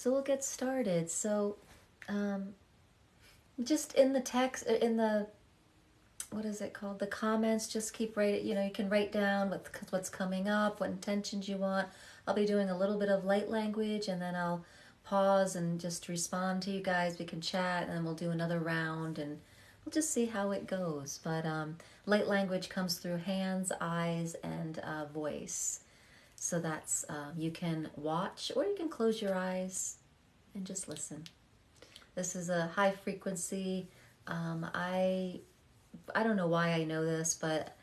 So we'll get started. Um, just in the text, in the, what is it called? The comments, just keep writing, you can write down what's coming up, what intentions you want. I'll be doing a little bit of light language and then I'll pause and just respond to you guys. We can chat and then we'll do another round and we'll just see how it goes. But light language comes through hands, eyes, and voice. So that's, you can watch or you can close your eyes and just listen. This is a high frequency. I don't know why I know this, but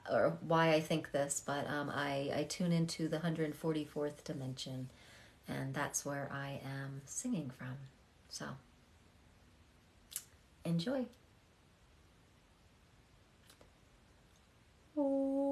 or why I think this, but I tune into the 144th dimension, and that's where I am singing from. So enjoy. Ooh,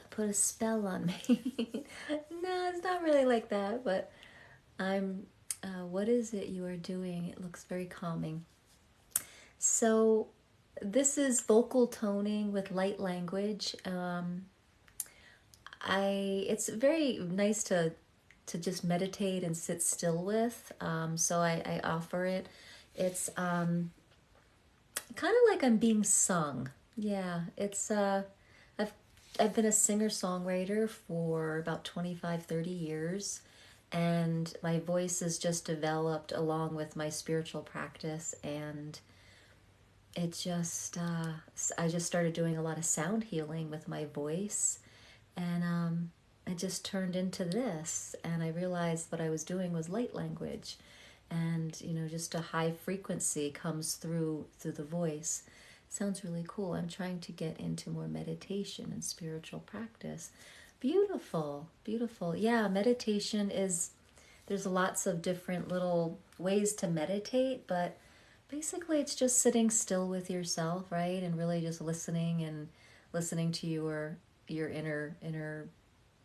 put a spell on me. No, it's not really like that, but I'm, what is it you are doing? It looks very calming. So, this is vocal toning with light language. It's very nice to just meditate and sit still with. So I offer it. It's kind of like I'm being sung. Yeah, I've I've been a singer-songwriter for about 25, 30 years, and my voice has just developed along with my spiritual practice, and it just I just started doing a lot of sound healing with my voice, and it just turned into this, and I realized what I was doing was light language, and just a high frequency comes through the voice. Sounds really cool. I'm trying to get into more meditation and spiritual practice. Beautiful, beautiful. Yeah, meditation is, there's lots of different little ways to meditate, but basically it's just sitting still with yourself, right? And really just listening, and listening to your inner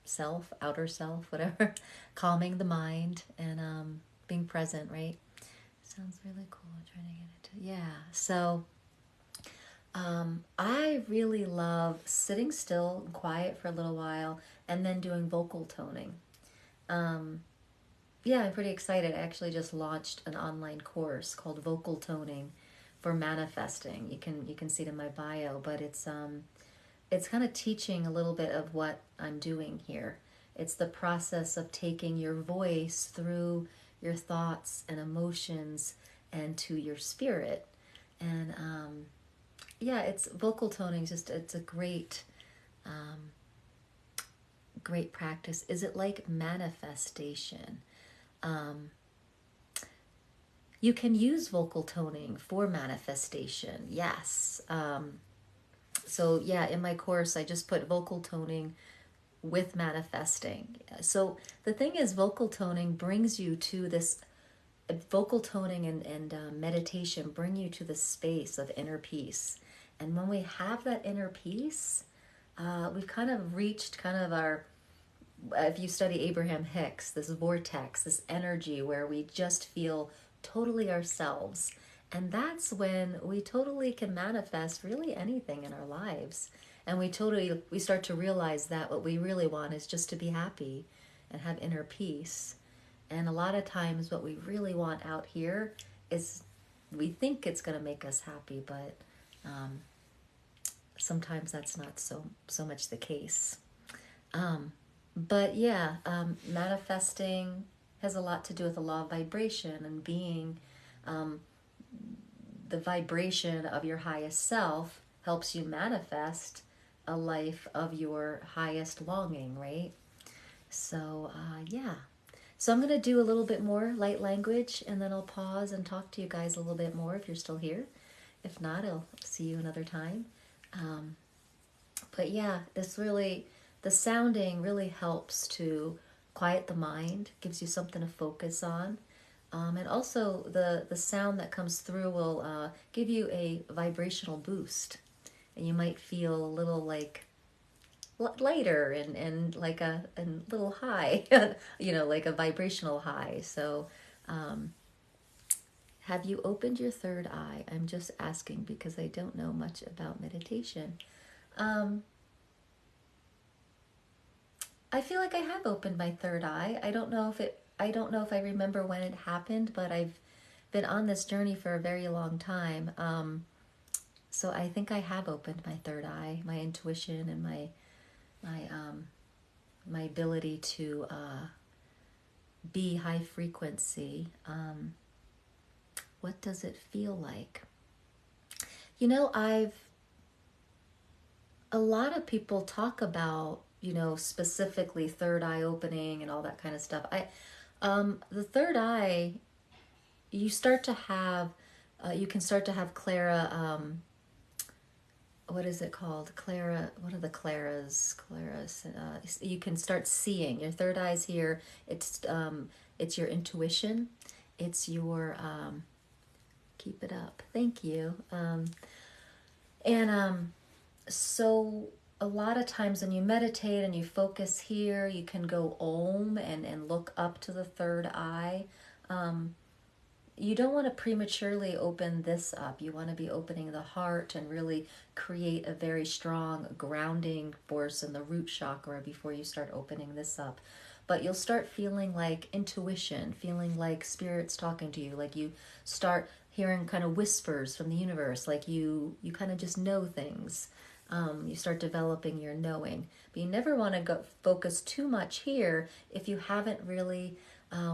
self, outer self, whatever, calming the mind, and being present, right? Sounds really cool. I'm trying to get into, yeah. So I really love sitting still and quiet for a little while, and then doing vocal toning. Um, yeah, I'm pretty excited. I actually just launched an online course called Vocal Toning for Manifesting. You can see it in my bio, but it's kind of teaching a little bit of what I'm doing here. It's the process of taking your voice through your thoughts and emotions and to your spirit. And yeah, it's vocal toning. Just it's a um, great practice. Is it like manifestation? Um, you can use vocal toning for manifestation. Yes. So yeah, in my course, I just put vocal toning with manifesting. So the thing is, vocal toning brings you to this, vocal toning and meditation bring you to the space of inner peace. And when we have that inner peace, we've kind of reached kind of our, if you study Abraham Hicks, this vortex, this energy where we just feel totally ourselves. And that's when we totally can manifest really anything in our lives. And we start to realize that what we really want is just to be happy and have inner peace. And a lot of times what we really want out here is, we think it's going to make us happy, but um, sometimes that's not so much the case. Um, but yeah, manifesting has a lot to do with the law of vibration and being, um, the vibration of your highest self helps you manifest a life of your highest longing, right? So, yeah. So I'm going to do a little bit more light language, and then I'll pause and talk to you guys a little bit more if you're still here. If not, I'll see you another time. Um, but yeah, the sounding really helps to quiet the mind, gives you something to focus on. And also the sound that comes through will give you a vibrational boost. And you might feel a little like lighter, and like a little high, like a vibrational high. So have you opened your third eye? I'm just asking because I don't know much about meditation. Um, I feel like I have opened my third eye. I don't know if I remember when it happened, but I've been on this journey for a very long time. So I think I have opened my third eye, my intuition, and my ability to be high frequency. What does it feel like? I've a lot of people talk about, specifically third eye opening and all that kind of stuff. The third eye, you start to have, you can start to have Clara. What is it called? Clara. What are the Claras? Claras. You can start seeing. Your third eye's here. It's your intuition. It's your keep it up. Thank you. And so a lot of times when you meditate and you focus here, you can go om and look up to the third eye. Um, you don't want to prematurely open this up. You want to be opening the heart and really create a very strong grounding force in the root chakra before you start opening this up. But you'll start feeling like intuition, feeling like spirits talking to you, like you start hearing kind of whispers from the universe, like you kind of just know things. You start developing your knowing. But you never want to go focus too much here if you haven't really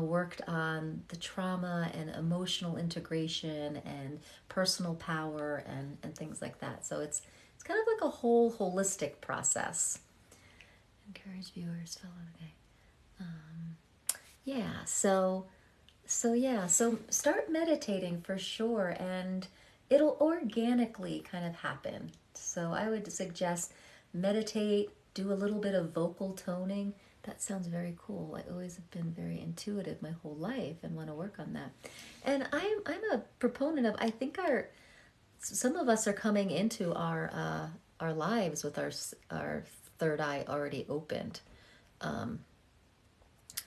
worked on the trauma and emotional integration and personal power and things like that. So it's kind of like a whole holistic process. Encourage viewers, follow the guide. Yeah, so start meditating for sure, and it'll organically kind of happen. So I would suggest meditate, do a little bit of vocal toning. That sounds very cool. I always have been very intuitive my whole life and want to work on that. And I'm a proponent of, I think our some of us are coming into our lives with our third eye already opened. Um,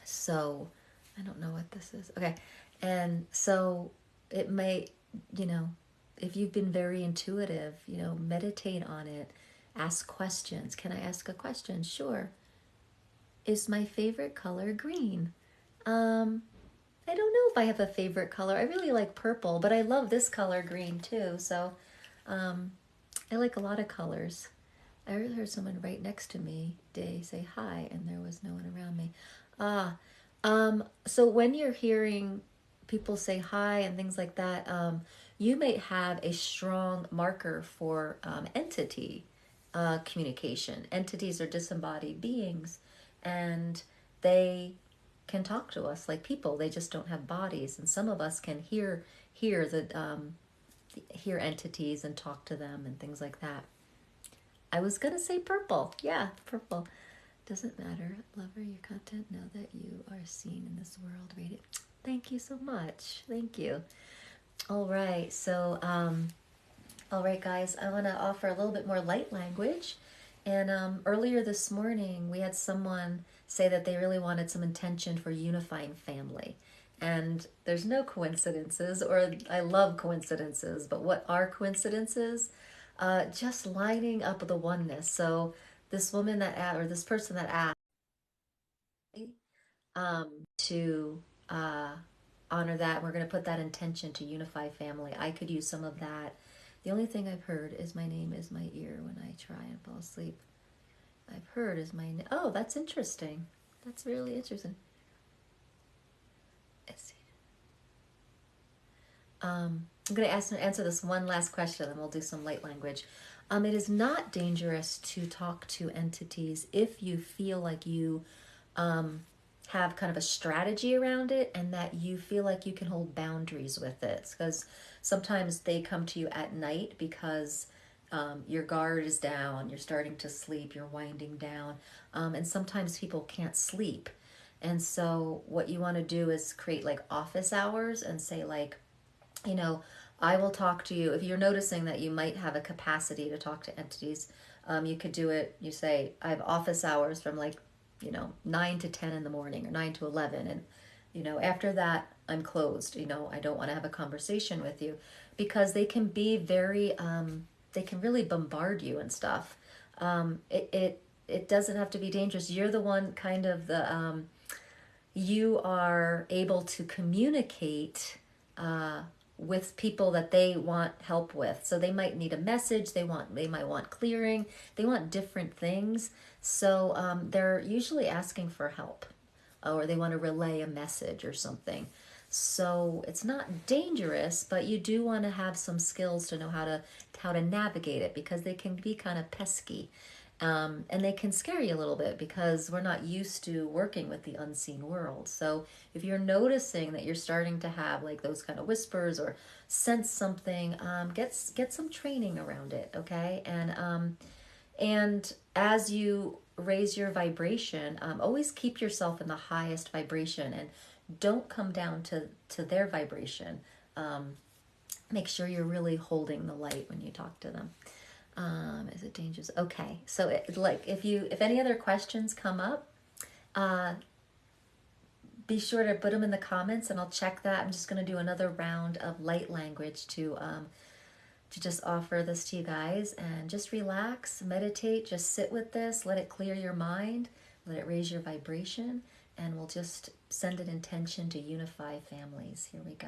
so I don't know what this is. Okay. And so it may, you know, if you've been very intuitive, meditate on it, ask questions. Can I ask a question? Sure. Is my favorite color green? Um, I don't know if I have a favorite color. I really like purple, but I love this color green too. So um, I like a lot of colors. I heard someone right next to me today say hi, and there was no one around me. Ah, so when you're hearing people say hi and things like that, you may have a strong marker for entity communication. Entities are disembodied beings, and they can talk to us like people. They just don't have bodies, and some of us can hear the hear entities and talk to them and things like that. I was gonna say purple. Yeah, purple. Doesn't matter. Lover, your content. Know that you are seen in this world. Rate it. Thank you so much. Thank you. All right. So, all right, guys. I want to offer a little bit more light language. And earlier this morning, we had someone say that they really wanted some intention for unifying family. And there's no coincidences, or I love coincidences, but what are coincidences? Just lining up the oneness. So this woman or this person that asked to honor that, we're going to put that intention to unify family. I could use some of that. The only thing I've heard is my name is my ear when I try and fall asleep. I've heard is my name. Oh, that's interesting. That's really interesting. I'm going to answer this one last question, and we'll do some light language. It is not dangerous to talk to entities if you feel like you have kind of a strategy around it and that you feel like you can hold boundaries with it. Because sometimes they come to you at night because your guard is down, you're starting to sleep, you're winding down, and sometimes people can't sleep. And so, what you want to do is create like office hours and say, like, you know, I will talk to you. If you're noticing that you might have a capacity to talk to entities, you could do it. You say, I have office hours from like, 9 to 10 in the morning or 9 to 11. And, after that, I'm closed. I don't want to have a conversation with you because they can be very, they can really bombard you and stuff. It doesn't have to be dangerous. You're the one kind of you are able to communicate with people that they want help with. So they might need a message, they might want clearing, they want different things. So they're usually asking for help, or they want to relay a message or something. So it's not dangerous, but you do want to have some skills to know how to navigate it, because they can be kind of pesky. And they can scare you a little bit because we're not used to working with the unseen world. So if you're noticing that you're starting to have like those kind of whispers or sense something, get some training around it, okay? And as you raise your vibration, always keep yourself in the highest vibration and don't come down to their vibration. Make sure you're really holding the light when you talk to them. Is it dangerous? Okay, so like if any other questions come up, be sure to put them in the comments, and I'll check that. I'm just going to do another round of light language to just offer this to you guys, and just relax, meditate, just sit with this, let it clear your mind, let it raise your vibration, and we'll just send an intention to unify families. Here we go.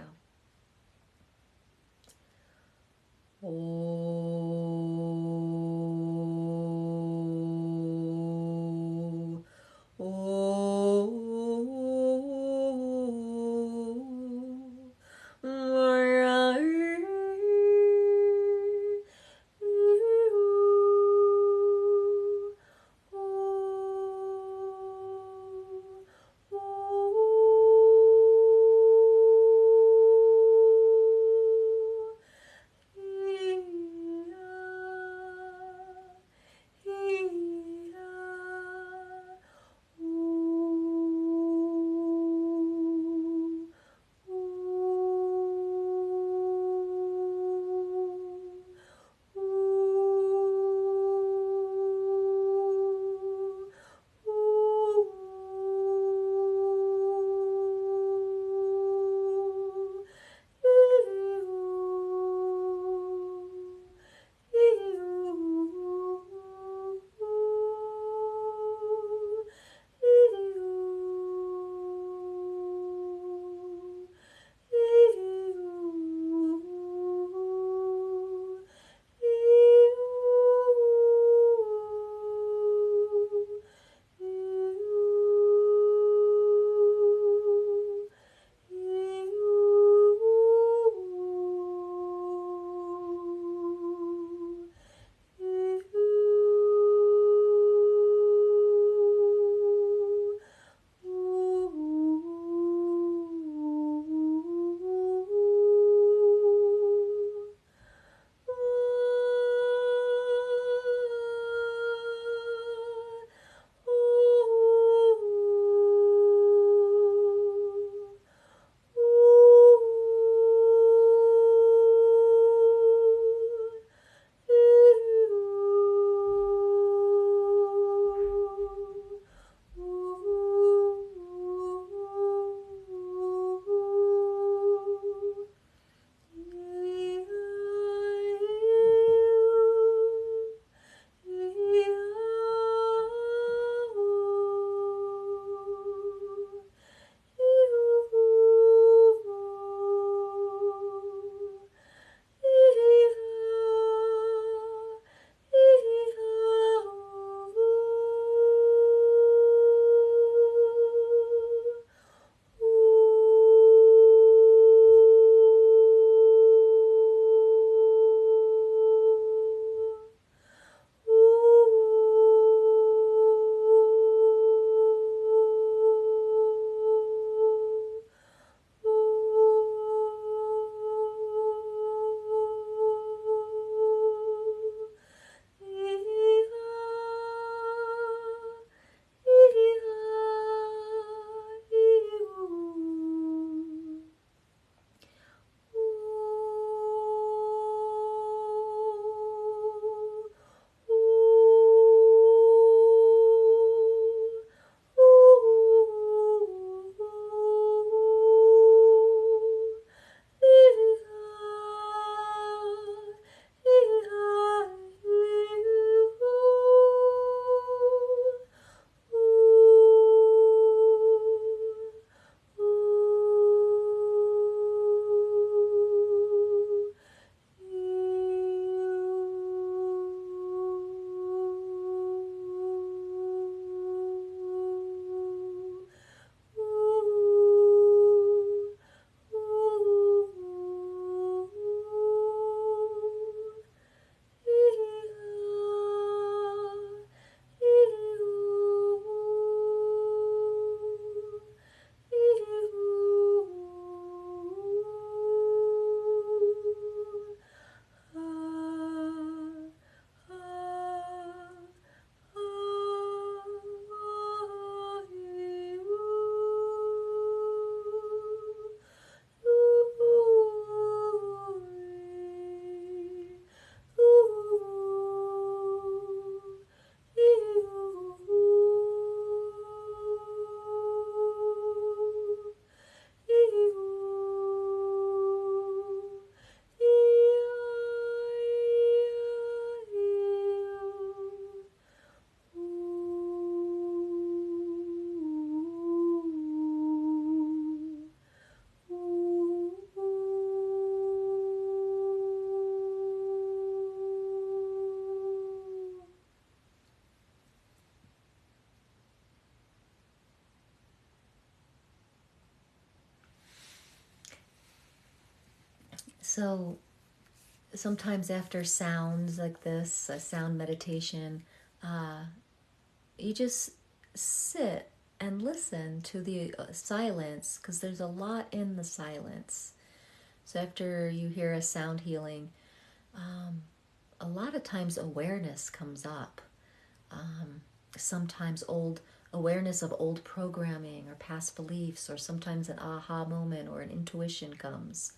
So sometimes after sounds like this, a sound meditation, you just sit and listen to the silence, because there's a lot in the silence. So after you hear a sound healing, a lot of times awareness comes up. Sometimes old awareness of old programming or past beliefs, or sometimes an aha moment or an intuition comes.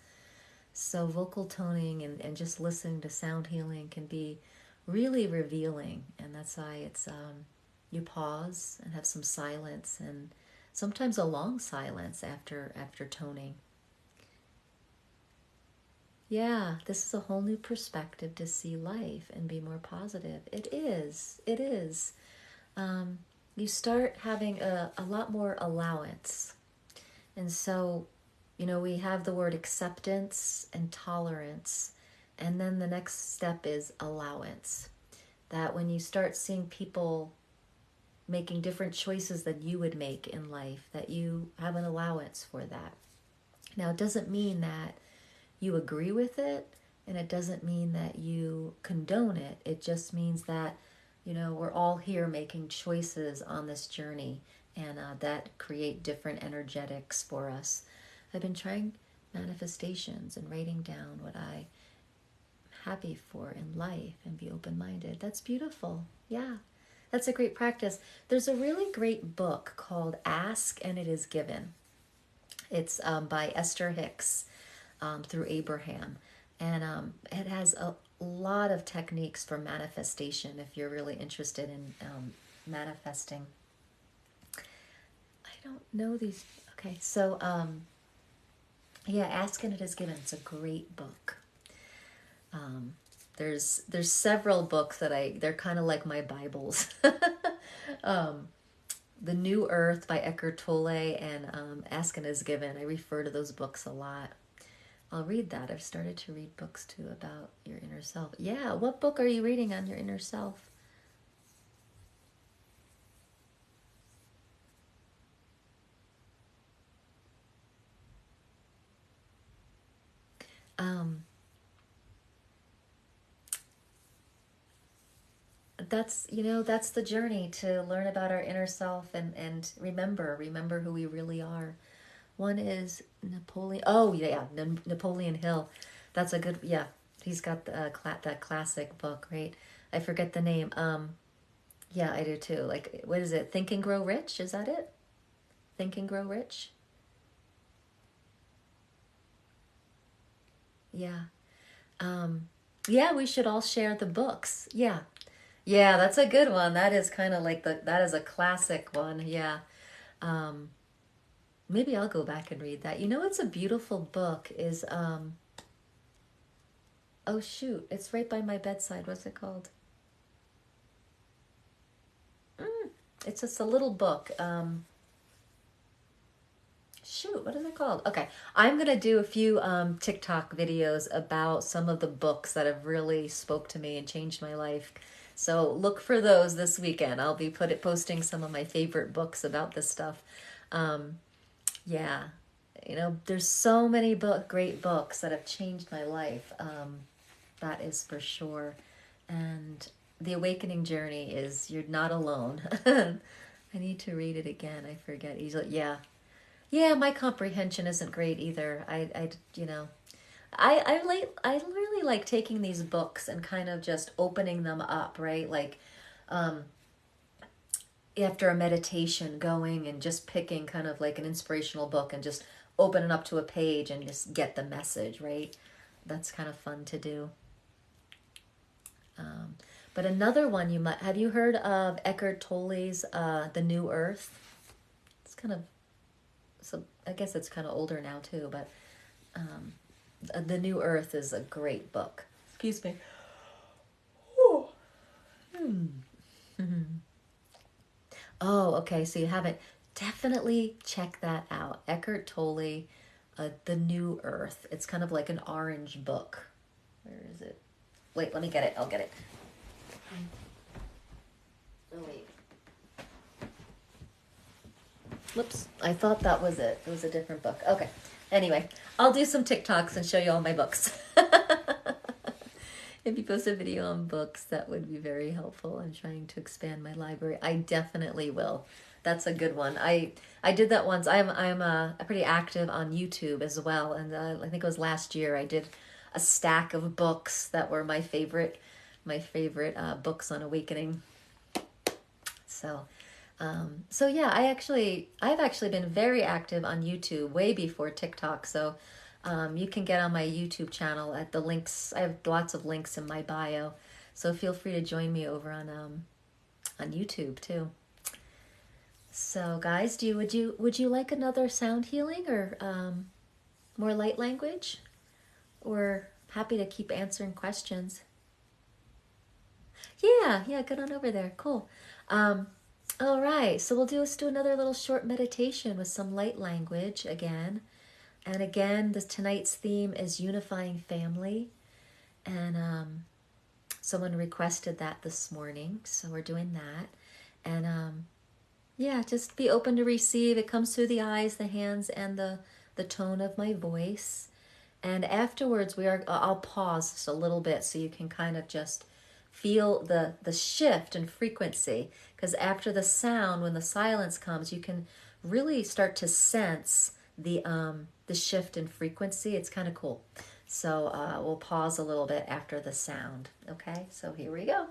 So vocal toning and just listening to sound healing can be really revealing, and that's why it's you pause and have some silence, and sometimes a long silence after toning. Yeah, this is a whole new perspective to see life and be more positive. It is. It is. You start having a lot more allowance. And so, we have the word acceptance and tolerance. And then the next step is allowance. That when you start seeing people making different choices than you would make in life, that you have an allowance for that. Now, it doesn't mean that you agree with it, and it doesn't mean that you condone it. It just means that, we're all here making choices on this journey, and that create different energetics for us. I've been trying manifestations and writing down what I'm happy for in life and be open-minded. That's beautiful. Yeah, that's a great practice. There's a really great book called Ask and It Is Given. It's by Esther Hicks, through Abraham. And it has a lot of techniques for manifestation if you're really interested in manifesting. I don't know these. Okay, so yeah, Ask and It Is Given. It's a great book. There's several books that they're kind of like my Bibles. The New Earth by Eckhart Tolle and Ask and It Is Given. I refer to those books a lot. I'll read that. I've started to read books too about your inner self. Yeah, what book are you reading on your inner self? That's the journey, to learn about our inner self and remember who we really are. One is Napoleon. Oh yeah, Napoleon Hill. That's a good. Yeah, he's got that classic book, right? I forget the name. Yeah, I do too. Like, what is it? Think and Grow Rich. Is that it? Think and Grow Rich. Yeah. Yeah, we should all share the books. Yeah. Yeah, that's a good one. That is kind of like that is a classic one. Yeah. Um, Maybe I'll go back and read that. It's a beautiful book is oh shoot, it's right by my bedside. What's it called? It's just a little book. Shoot, what is it called? Okay, I'm gonna do a few TikTok videos about some of the books that have really spoke to me and changed my life. So look for those this weekend. I'll be posting some of my favorite books about this stuff. Um, yeah, there's so many great books that have changed my life. That is for sure. And the awakening journey is you're not alone. I need to read it again. I forget easily. Yeah, yeah, my comprehension isn't great either. I really like taking these books and kind of just opening them up, right? Like, after a meditation, going and just picking kind of like an inspirational book and just opening up to a page and just get the message, right? That's kind of fun to do. But another one have you heard of Eckhart Tolle's The New Earth? It's kind of, so I guess it's kind of older now too, but The New Earth is a great book. Excuse me. Oh, okay. So you haven't. Definitely check that out. Eckhart Tolle, The New Earth. It's kind of like an orange book. Where is it? Wait, let me get it. I'll get it. Oh, wait. Whoops. I thought that was it. It was a different book. Okay. Anyway, I'll do some TikToks and show you all my books. If you post a video on books, that would be very helpful. I'm trying to expand my library. I definitely will. That's a good one. I did that once. I'm pretty active on YouTube as well, and I think it was last year I did a stack of books that were my favorite books on awakening. So, so yeah, I've actually been very active on YouTube way before TikTok. So, you can get on my YouTube channel at the links. I have lots of links in my bio, so feel free to join me over on YouTube too. So, guys, would you like another sound healing or more light language, or happy to keep answering questions? Yeah, yeah, get on over there. Cool. Um, all right, so let's do another little short meditation with some light language again. And again, tonight's theme is unifying family. And someone requested that this morning, so we're doing that. And yeah, just be open to receive. It comes through the eyes, the hands, and the tone of my voice. And afterwards, I'll pause just a little bit so you can kind of just feel the shift in frequency. Because after the sound, when the silence comes, you can really start to sense the shift in frequency. It's kind of cool. So we'll pause a little bit after the sound. Okay, so here we go.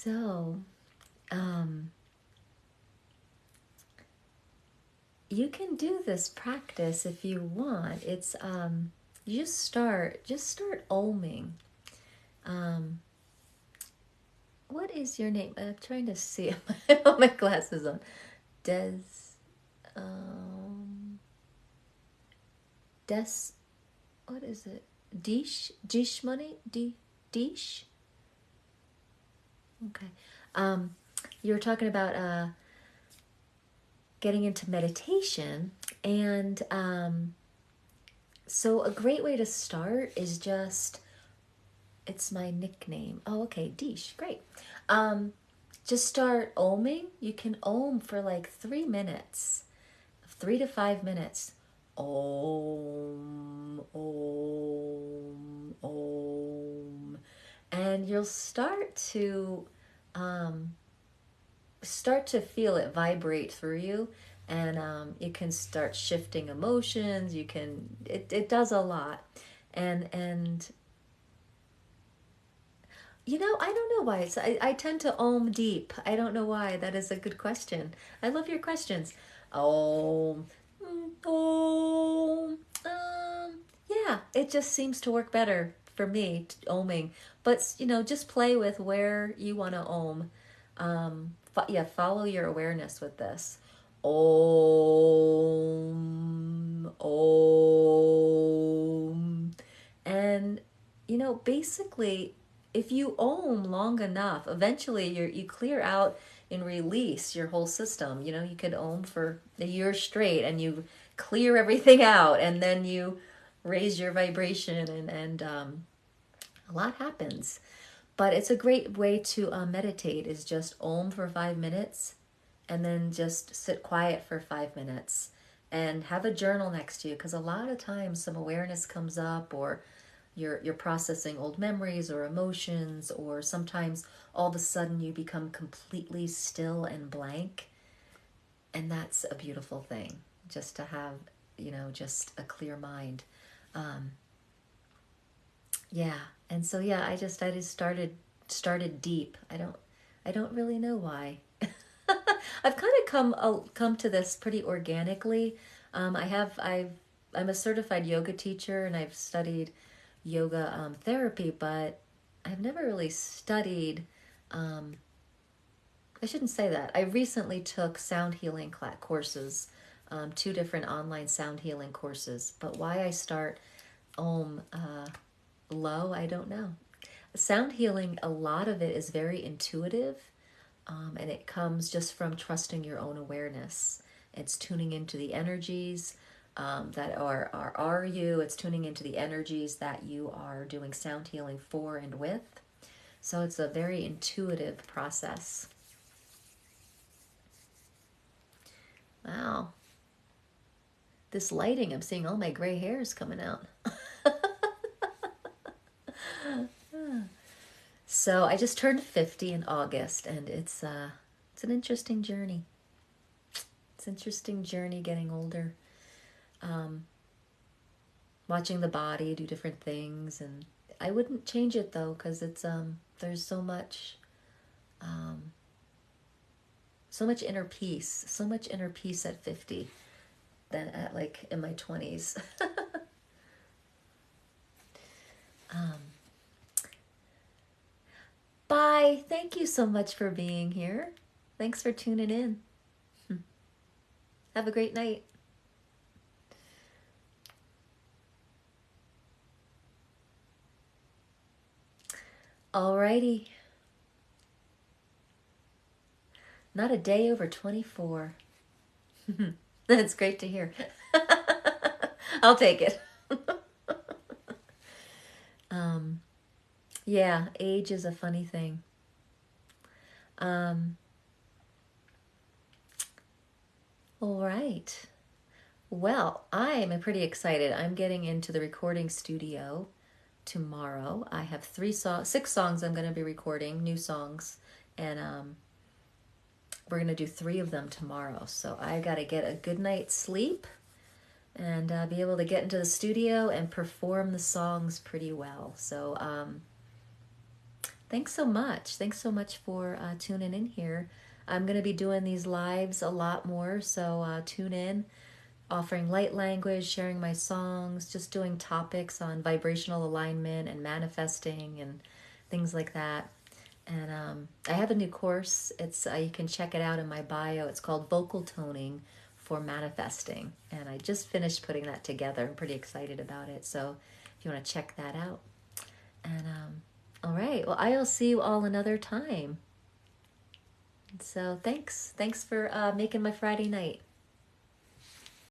So, you can do this practice if you want. It's you just start oming. What is your name? I'm trying to see. I have my glasses on. Des, Des, what is it? Dish money? Dish? Okay. You were talking about getting into meditation, and so a great way to start is just, it's my nickname. Oh, okay, Dish, great. Just start oming. You can om for like 3 minutes, 3 to 5 minutes. Om, om, om. And you'll start to feel it vibrate through you, and you can start shifting emotions. It does a lot. And I don't know why. I tend to om deep. I don't know why. That is a good question. I love your questions. Om, om. Yeah, it just seems to work better for me, oming. But just play with where you want to om. Yeah, follow your awareness with this. Om, om. And basically, if you om long enough, eventually you clear out and release your whole system. You could om for a year straight, and you clear everything out, and then you raise your vibration, and a lot happens. But it's a great way to meditate, is just om for 5 minutes, and then just sit quiet for 5 minutes, and have a journal next to you, because a lot of times some awareness comes up, or you're processing old memories or emotions, or sometimes all of a sudden you become completely still and blank, and that's a beautiful thing, just to have just a clear mind. Yeah, and so yeah, I just started deep. I don't really know why. I've kind of come to this pretty organically. I'm a certified yoga teacher, and I've studied yoga therapy, but I've never really studied. I shouldn't say that. I recently took sound healing courses, 2 different online sound healing courses. But why I start Om low, I don't know. Sound healing, a lot of it is very intuitive, and it comes just from trusting your own awareness. It's tuning into the energies that are you. It's tuning into the energies that you are doing sound healing for and with. So it's a very intuitive process. Wow. This lighting, I'm seeing all my gray hairs coming out. So I just turned 50 in August, and it's an interesting journey. It's an interesting journey getting older. Watching the body do different things, and I wouldn't change it though, because it's there's so much inner peace, so much inner peace at 50 than at like in my 20s. Bye. Thank you so much for being here. Thanks for tuning in. Have a great night. Alrighty. Not a day over 24. That's great to hear. I'll take it. Yeah, age is a funny thing. All right. Well, I'm pretty excited. I'm getting into the recording studio tomorrow. I have 6 songs I'm going to be recording, new songs, and we're going to do 3 of them tomorrow. So I got to get a good night's sleep and be able to get into the studio and perform the songs pretty well. So Thanks so much. Thanks so much for tuning in here. I'm going to be doing these lives a lot more, so tune in, offering light language, sharing my songs, just doing topics on vibrational alignment and manifesting and things like that. And I have a new course. It's you can check it out in my bio. It's called Vocal Toning for Manifesting, and I just finished putting that together. I'm pretty excited about it. So if you want to check that out, and all right, well, I'll see you all another time. So thanks for making my Friday night.